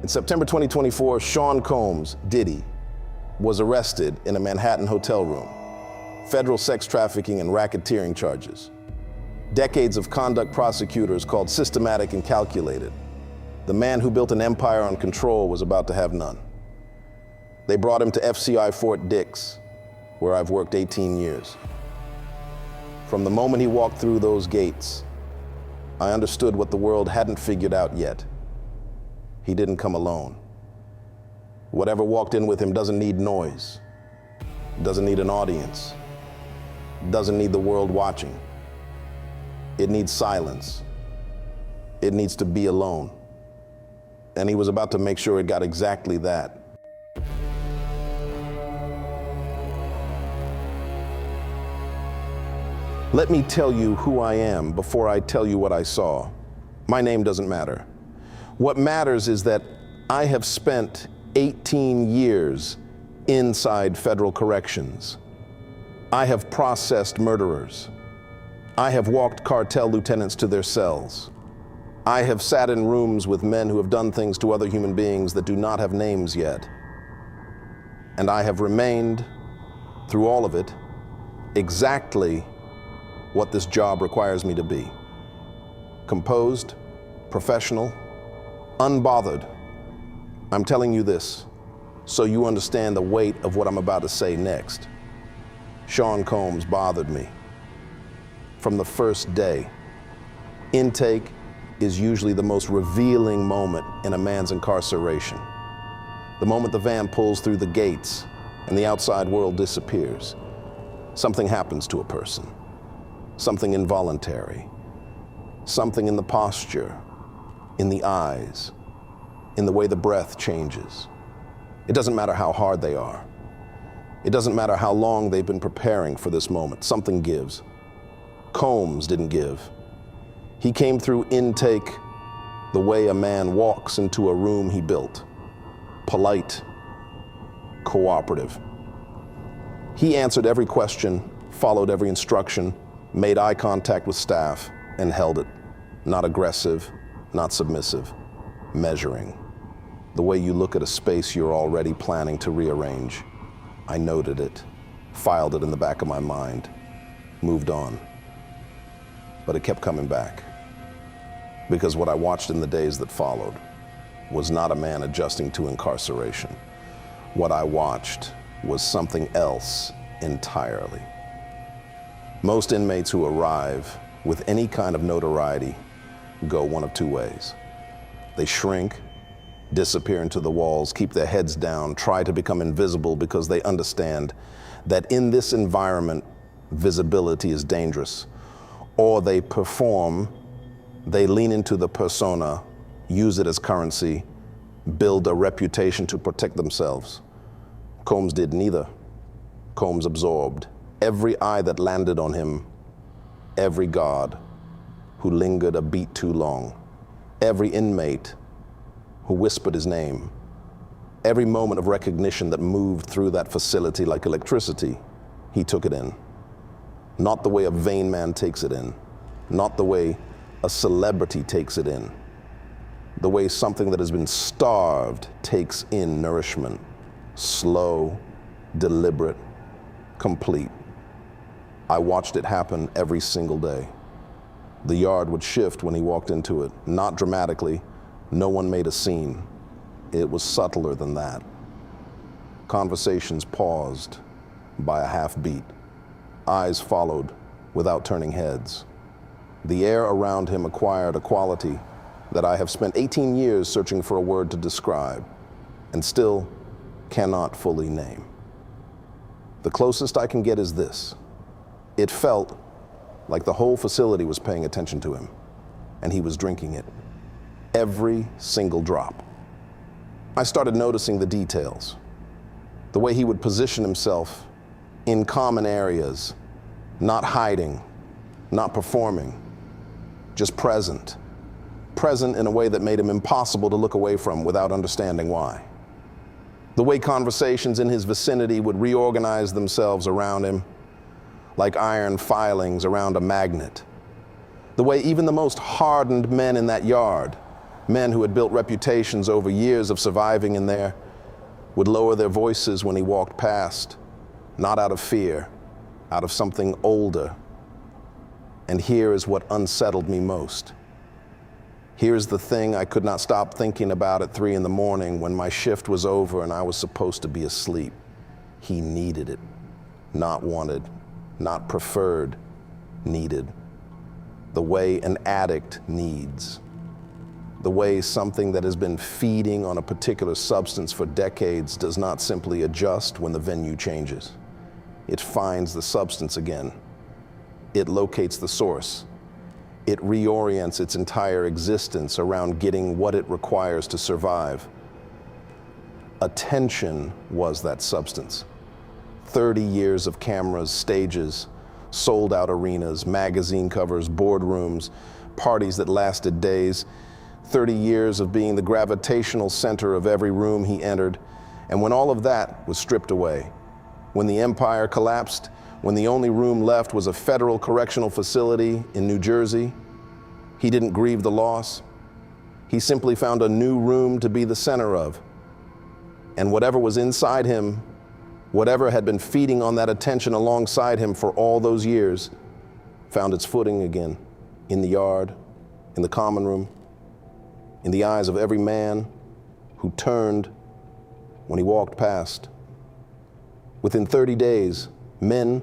In September 2024, Sean Combs, Diddy, was arrested in a Manhattan hotel room. Federal sex trafficking and racketeering charges. Decades of conduct prosecutors called systematic and calculated. The man who built an empire on control was about to have none. They brought him to FCI Fort Dix, where I've worked 18 years. From the moment he walked through those gates, I understood what the world hadn't figured out yet. He didn't come alone. Whatever walked in with him doesn't need noise, doesn't need an audience, doesn't need the world watching. It needs silence. It needs to be alone. And he was about to make sure it got exactly that. Let me tell you who I am before I tell you what I saw. My name doesn't matter. What matters is that I have spent 18 years inside federal corrections. I have processed murderers. I have walked cartel lieutenants to their cells. I have sat in rooms with men who have done things to other human beings that do not have names yet. And I have remained, through all of it, exactly what this job requires me to be. Composed, professional, unbothered. I'm telling you this so you understand the weight of what I'm about to say next. Sean Combs bothered me from the first day. Intake is usually the most revealing moment in a man's incarceration. The moment the van pulls through the gates and the outside world disappears, something happens to a person. Something involuntary, something in the posture, in the eyes, in the way the breath changes. It doesn't matter how hard they are. It doesn't matter how long they've been preparing for this moment. Something gives. Combs didn't give. He came through intake the way a man walks into a room he built. Polite, cooperative. He answered every question, followed every instruction, made eye contact with staff, and held it. Not aggressive, not submissive, measuring. The way you look at a space you're already planning to rearrange. I noted it, filed it in the back of my mind, moved on. But it kept coming back. Because what I watched in the days that followed was not a man adjusting to incarceration. What I watched was something else entirely. Most inmates who arrive with any kind of notoriety go one of two ways. They shrink, disappear into the walls, keep their heads down, try to become invisible because they understand that in this environment, visibility is dangerous. Or they perform, they lean into the persona, use it as currency, build a reputation to protect themselves. Combs did neither. Combs absorbed every eye that landed on him, every guard who lingered a beat too long, every inmate who whispered his name, every moment of recognition that moved through that facility like electricity, he took it in. Not the way a vain man takes it in, not the way a celebrity takes it in, the way something that has been starved takes in nourishment, slow, deliberate, complete. I watched it happen every single day. The yard would shift when he walked into it, not dramatically. No one made a scene. It was subtler than that. Conversations paused by a half beat. Eyes followed without turning heads. The air around him acquired a quality that I have spent 18 years searching for a word to describe and still cannot fully name. The closest I can get is this. It felt like the whole facility was paying attention to him, and he was drinking it. Every single drop. I started noticing the details. The way he would position himself in common areas, not hiding, not performing, just present. Present in a way that made him impossible to look away from without understanding why. The way conversations in his vicinity would reorganize themselves around him, like iron filings around a magnet. The way even the most hardened men in that yard Men who had built reputations over years of surviving in there would lower their voices when he walked past, not out of fear, out of something older. And here is what unsettled me most. Here's the thing I could not stop thinking about at 3 a.m. when my shift was over and I was supposed to be asleep. He needed it, not wanted, not preferred, needed. The way an addict needs. The way something that has been feeding on a particular substance for decades does not simply adjust when the venue changes. It finds the substance again. It locates the source. It reorients its entire existence around getting what it requires to survive. Attention was that substance. 30 years of cameras, stages, sold-out arenas, magazine covers, boardrooms, parties that lasted days, 30 years of being the gravitational center of every room he entered. And when all of that was stripped away, when the empire collapsed, when the only room left was a federal correctional facility in New Jersey, he didn't grieve the loss. He simply found a new room to be the center of. And whatever was inside him, whatever had been feeding on that attention alongside him for all those years, found its footing again, in the yard, in the common room, in the eyes of every man who turned when he walked past. Within 30 days, men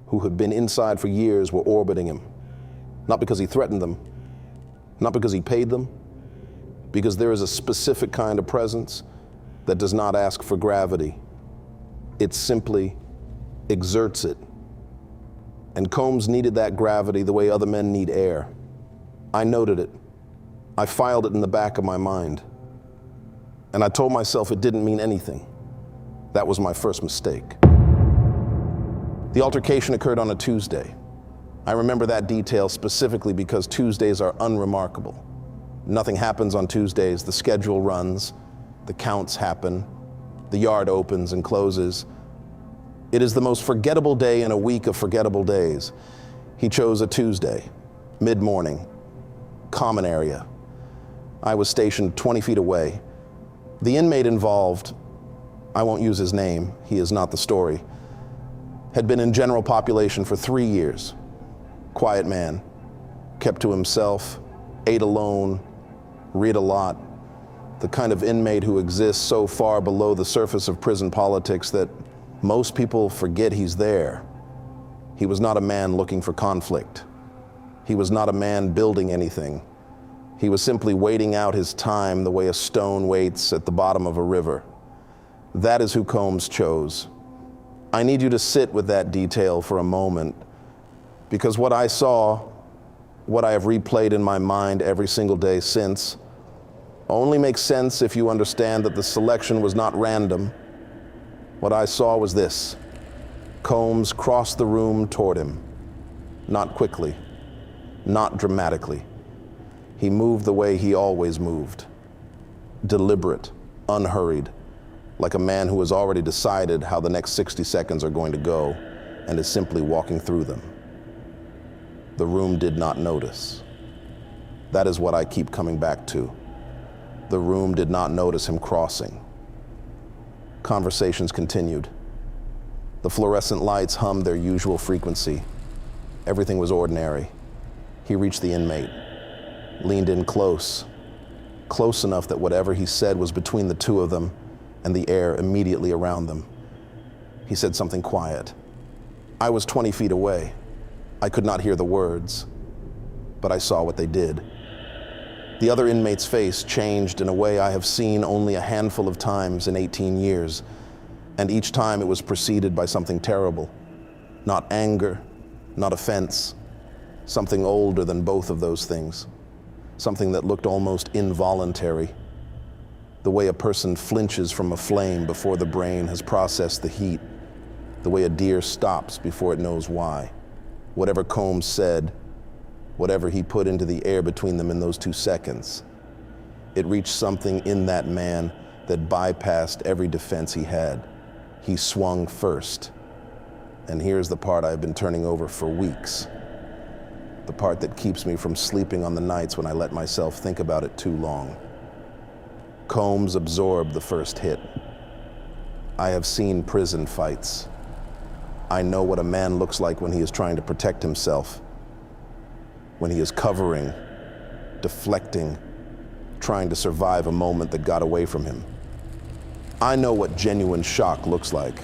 who had been inside for years were orbiting him. Not because he threatened them, not because he paid them, because there is a specific kind of presence that does not ask for gravity. It simply exerts it. And Combs needed that gravity the way other men need air. I noted it. I filed it in the back of my mind. And I told myself it didn't mean anything. That was my first mistake. The altercation occurred on a Tuesday. I remember that detail specifically because Tuesdays are unremarkable. Nothing happens on Tuesdays. The schedule runs, the counts happen, the yard opens and closes. It is the most forgettable day in a week of forgettable days. He chose a Tuesday, mid-morning, common area. I was stationed 20 feet away. The inmate involved, I won't use his name, he is not the story, had been in general population for 3 years. Quiet man, kept to himself, ate alone, read a lot. The kind of inmate who exists so far below the surface of prison politics that most people forget he's there. He was not a man looking for conflict. He was not a man building anything. He was simply waiting out his time the way a stone waits at the bottom of a river. That is who Combs chose. I need you to sit with that detail for a moment, because what I saw, what I have replayed in my mind every single day since, only makes sense if you understand that the selection was not random. What I saw was this. Combs crossed the room toward him. Not quickly, not dramatically. He moved the way he always moved. Deliberate, unhurried, like a man who has already decided how the next 60 seconds are going to go and is simply walking through them. The room did not notice. That is what I keep coming back to. The room did not notice him crossing. Conversations continued. The fluorescent lights hummed their usual frequency. Everything was ordinary. He reached the inmate, leaned in close enough that whatever he said was between the two of them and the air immediately around them. He said something quiet. I was 20 feet away. I could not hear the words, but I saw what they did. The other inmate's face changed in a way I have seen only a handful of times in 18 years, and each time it was preceded by something terrible. Not anger, not offense, something older than both of those things. Something that looked almost involuntary. The way a person flinches from a flame before the brain has processed the heat. The way a deer stops before it knows why. Whatever Combs said, whatever he put into the air between them in those 2 seconds, it reached something in that man that bypassed every defense he had. He swung first. And here's the part I've been turning over for weeks. the part that keeps me from sleeping on the nights when I let myself think about it too long. Combs absorbed the first hit. I have seen prison fights. I know what a man looks like when he is trying to protect himself, when he is covering, deflecting, trying to survive a moment that got away from him. I know what genuine shock looks like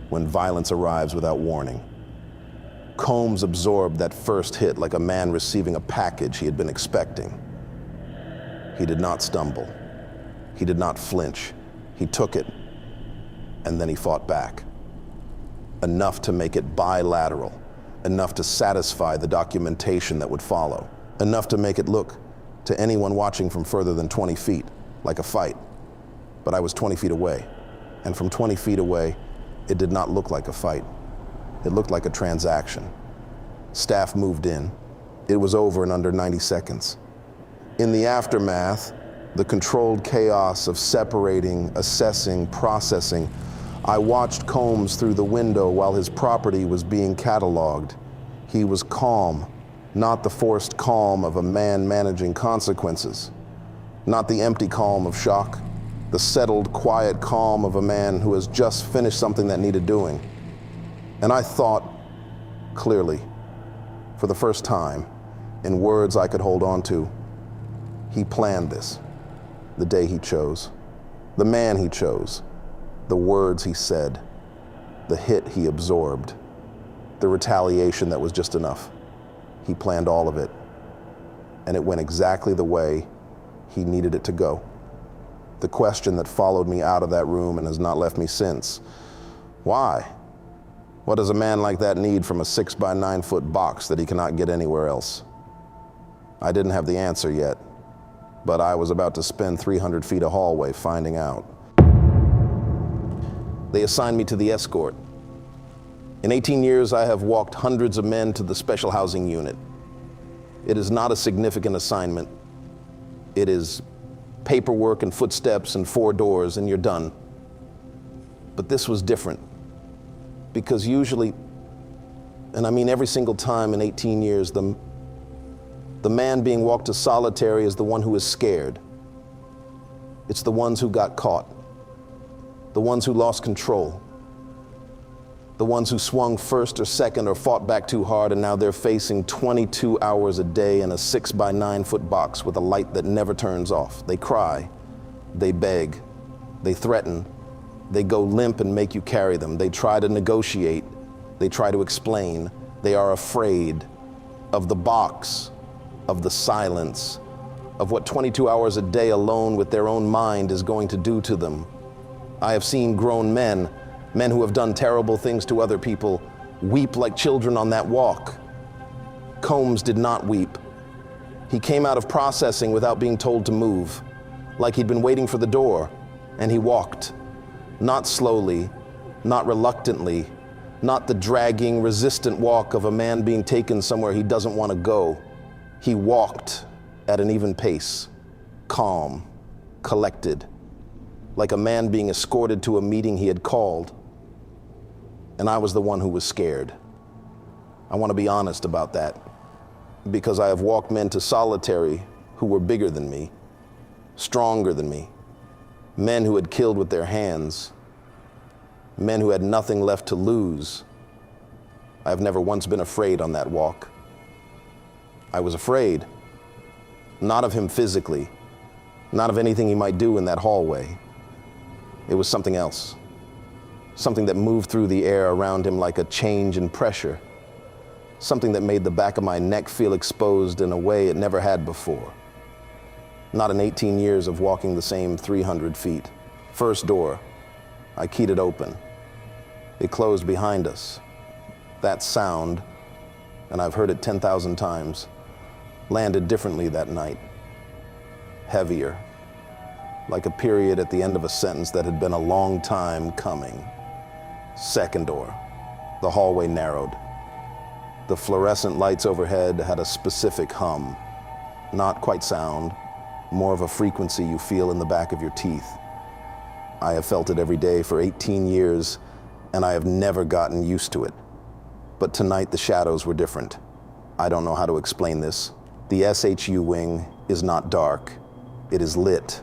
when violence arrives without warning. Combs absorbed that first hit like a man receiving a package he had been expecting. He did not stumble. He did not flinch. He took it, and then he fought back. Enough to make it bilateral, enough to satisfy the documentation that would follow, enough to make it look to anyone watching from further than 20 feet like a fight. But I was 20 feet away, and from 20 feet away, it did not look like a fight. It looked like a transaction. Staff moved in. It was over in under 90 seconds. In the aftermath, the controlled chaos of separating, assessing, processing, I watched Combs through the window while his property was being cataloged. He was calm, not the forced calm of a man managing consequences, not the empty calm of shock, the settled, quiet calm of a man who has just finished something that needed doing. And I thought clearly, for the first time, in words I could hold on to. He planned this, the day he chose, the man he chose, the words he said, the hit he absorbed, the retaliation that was just enough. He planned all of it, and it went exactly the way he needed it to go. The question that followed me out of that room and has not left me since: why? What does a man like that need from a 6 by 9 foot box that he cannot get anywhere else? I didn't have the answer yet, but I was about to spend 300 feet of hallway finding out. They assigned me to the escort. In 18 years, I have walked hundreds of men to the special housing unit. It is not a significant assignment. It is paperwork and footsteps and 4 doors and you're done. But this was different, because usually, and I mean every single time in 18 years, the man being walked to solitary is the one who is scared. It's the ones who got caught, the ones who lost control, the ones who swung first or second or fought back too hard, and now they're facing 22 hours a day in a 6 by 9 foot box with a light that never turns off. They cry, they beg, they threaten, they go limp and make you carry them. They try to negotiate, they try to explain. They are afraid of the box, of the silence, of what 22 hours a day alone with their own mind is going to do to them. I have seen grown men who have done terrible things to other people, weep like children on that walk. Combs did not weep. He came out of processing without being told to move, like he'd been waiting for the door, and he walked. Not slowly, not reluctantly, not the dragging, resistant walk of a man being taken somewhere he doesn't want to go. He walked at an even pace, calm, collected, like a man being escorted to a meeting he had called. And I was the one who was scared. I want to be honest about that, because I have walked men to solitary who were bigger than me, stronger than me, men who had killed with their hands, men who had nothing left to lose. I have never once been afraid on that walk. I was afraid, not of him physically, not of anything he might do in that hallway. It was something else, something that moved through the air around him like a change in pressure, something that made the back of my neck feel exposed in a way it never had before. Not in 18 years of walking the same 300 feet. First door, I keyed it open. It closed behind us. That sound, and I've heard it 10,000 times, landed differently that night. Heavier, like a period at the end of a sentence that had been a long time coming. Second door, the hallway narrowed. The fluorescent lights overhead had a specific hum, not quite sound, more of a frequency you feel in the back of your teeth. I have felt it every day for 18 years, and I have never gotten used to it. But tonight the shadows were different. I don't know how to explain this. The SHU wing is not dark. It is lit.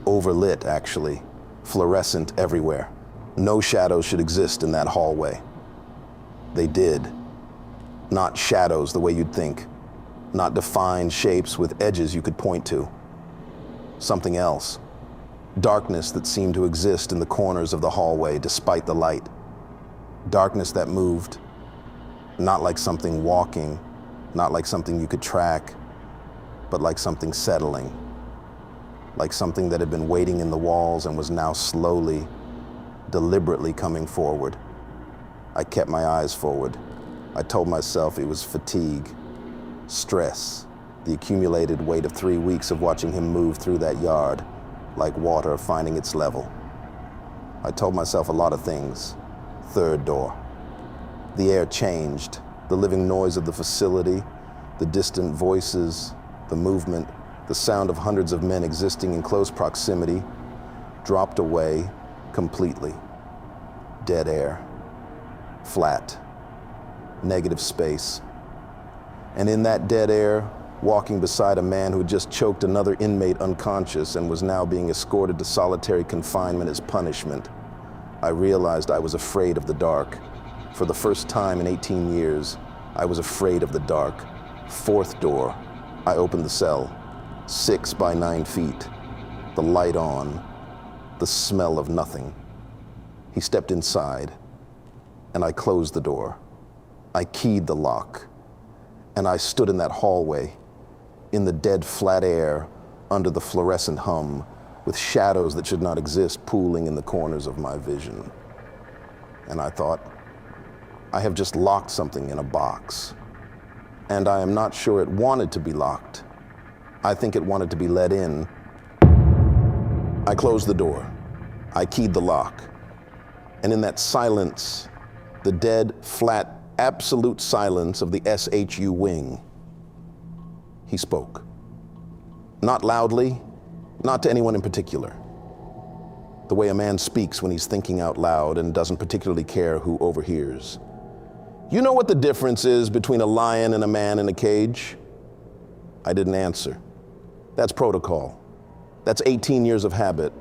Overlit, actually. Fluorescent everywhere. No shadows should exist in that hallway. They did. Not shadows the way you'd think. Not defined shapes with edges you could point to. Something else. Darkness that seemed to exist in the corners of the hallway despite the light. Darkness that moved. Not like something walking, not like something you could track, but like something settling. Like something that had been waiting in the walls and was now slowly, deliberately coming forward. I kept my eyes forward. I told myself it was fatigue, stress, the accumulated weight of 3 weeks of watching him move through that yard, like water finding its level. I told myself a lot of things. Third door. The air changed. The living noise of the facility, the distant voices, the movement, the sound of hundreds of men existing in close proximity, dropped away completely. Dead air. Flat. Negative space. And in that dead air, walking beside a man who had just choked another inmate unconscious and was now being escorted to solitary confinement as punishment, I realized I was afraid of the dark. For the first time in 18 years, I was afraid of the dark. Fourth door. I opened the cell. 6 by 9 feet. The light on. The smell of nothing. He stepped inside, and I closed the door. I keyed the lock, and I stood in that hallway, in the dead flat air, under the fluorescent hum, with shadows that should not exist pooling in the corners of my vision. And I thought, I have just locked something in a box, and I am not sure it wanted to be locked. I think it wanted to be let in. I closed the door. I keyed the lock. And in that silence, the dead, flat, absolute silence of the SHU wing, he spoke. Not loudly, not to anyone in particular. The way a man speaks when he's thinking out loud and doesn't particularly care who overhears. You know what the difference is between a lion and a man in a cage? I didn't answer. That's protocol. That's 18 years of habit.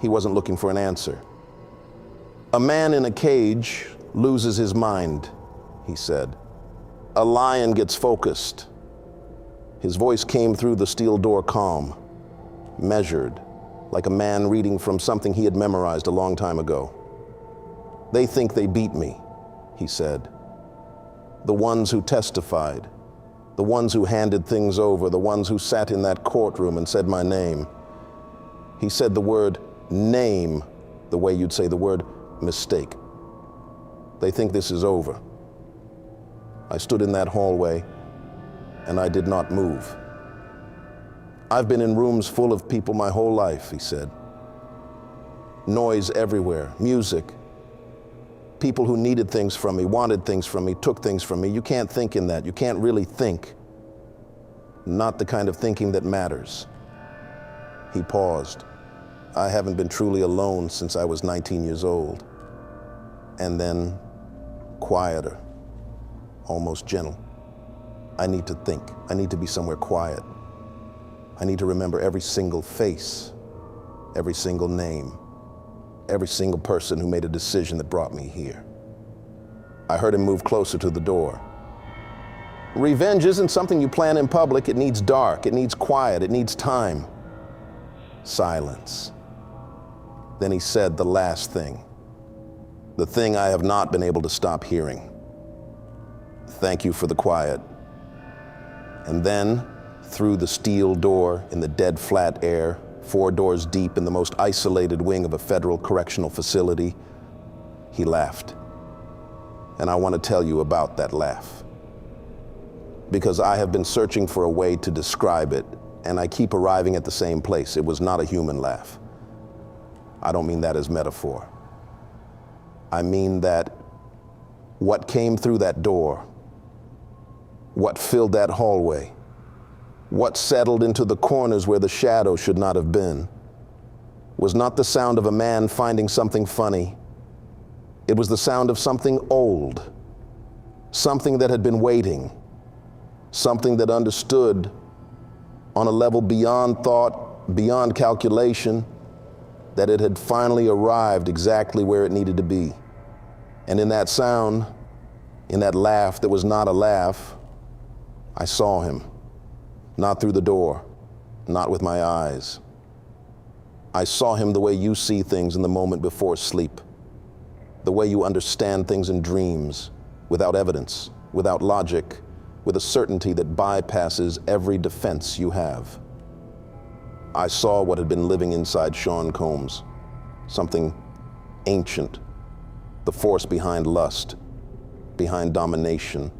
He wasn't looking for an answer. A man in a cage loses his mind, he said. A lion gets focused. His voice came through the steel door calm, measured, like a man reading from something he had memorized a long time ago. They think they beat me, he said. The ones who testified, the ones who handed things over, the ones who sat in that courtroom and said my name. He said the word name the way you'd say the word mistake. They think this is over. I stood in that hallway and I did not move. I've been in rooms full of people my whole life, he said. Noise everywhere, music. People who needed things from me, wanted things from me, took things from me. You can't think in that. You can't really think. Not the kind of thinking that matters. He paused. I haven't been truly alone since I was 19 years old. And then, quieter, almost gentle. I need to think. I need to be somewhere quiet. I need to remember every single face, every single name, every single person who made a decision that brought me here. I heard him move closer to the door. Revenge isn't something you plan in public. It needs dark, it needs quiet, it needs time. Silence. Then he said the last thing, the thing I have not been able to stop hearing. Thank you for the quiet. And then, through the steel door in the dead flat air, 4 doors deep in the most isolated wing of a federal correctional facility, he laughed. And I want to tell you about that laugh. Because I have been searching for a way to describe it, and I keep arriving at the same place. It was not a human laugh. I don't mean that as metaphor. I mean that what came through that door, what filled that hallway, what settled into the corners where the shadow should not have been, was not the sound of a man finding something funny. It was the sound of something old, something that had been waiting, something that understood on a level beyond thought, beyond calculation, that it had finally arrived exactly where it needed to be. And in that sound, in that laugh that was not a laugh, I saw him. Not through the door, not with my eyes. I saw him the way you see things in the moment before sleep, the way you understand things in dreams, without evidence, without logic, with a certainty that bypasses every defense you have. I saw what had been living inside Sean Combs, something ancient, the force behind lust, behind domination,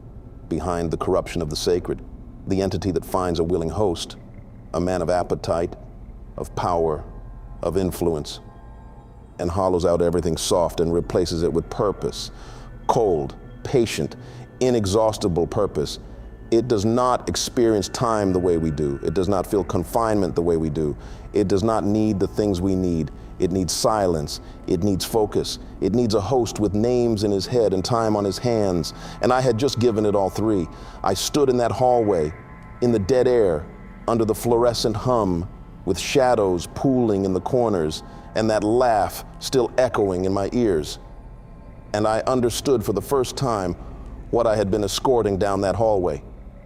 behind the corruption of the sacred, the entity that finds a willing host, a man of appetite, of power, of influence, and hollows out everything soft and replaces it with purpose, cold, patient, inexhaustible purpose. It does not experience time the way we do. It does not feel confinement the way we do. It does not need the things we need. It needs silence. It needs focus. It needs a host with names in his head and time on his hands. And I had just given it all three. I stood in that hallway, in the dead air, under the fluorescent hum, with shadows pooling in the corners, and that laugh still echoing in my ears. And I understood for the first time what I had been escorting down that hallway.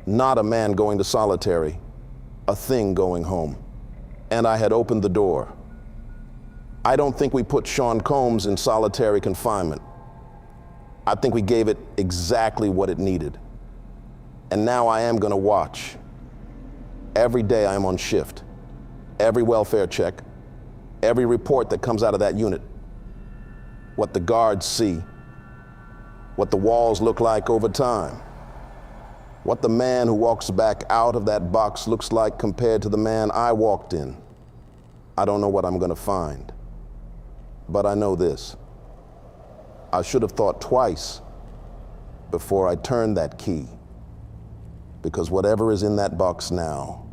Not a man going to solitary, a thing going home. And I had opened the door. I don't think we put Sean Combs in solitary confinement. I think we gave it exactly what it needed. And now I am going to watch. Every day I am on shift. Every welfare check, every report that comes out of that unit, what the guards see, what the walls look like over time, what the man who walks back out of that box looks like compared to the man I walked in. I don't know what I'm going to find, but I know this. I should have thought twice before I turned that key, because whatever is in that box now,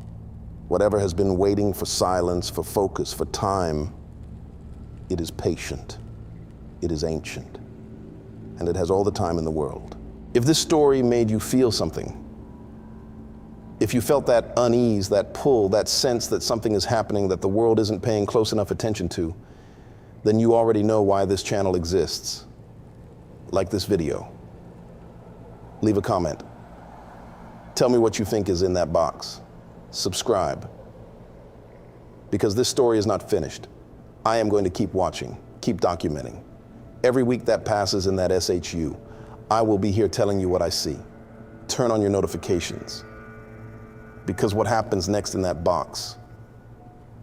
whatever has been waiting for silence, for focus, for time, it is patient, it is ancient, and it has all the time in the world. If this story made you feel something, if you felt that unease, that pull, that sense that something is happening that the world isn't paying close enough attention to, then you already know why this channel exists. Like this video. Leave a comment. Tell me what you think is in that box. Subscribe. Because this story is not finished. I am going to keep watching, keep documenting. Every week that passes in that SHU, I will be here telling you what I see. Turn on your notifications. Because what happens next in that box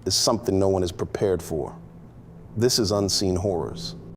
is something no one is prepared for. This is Unseen Horrors.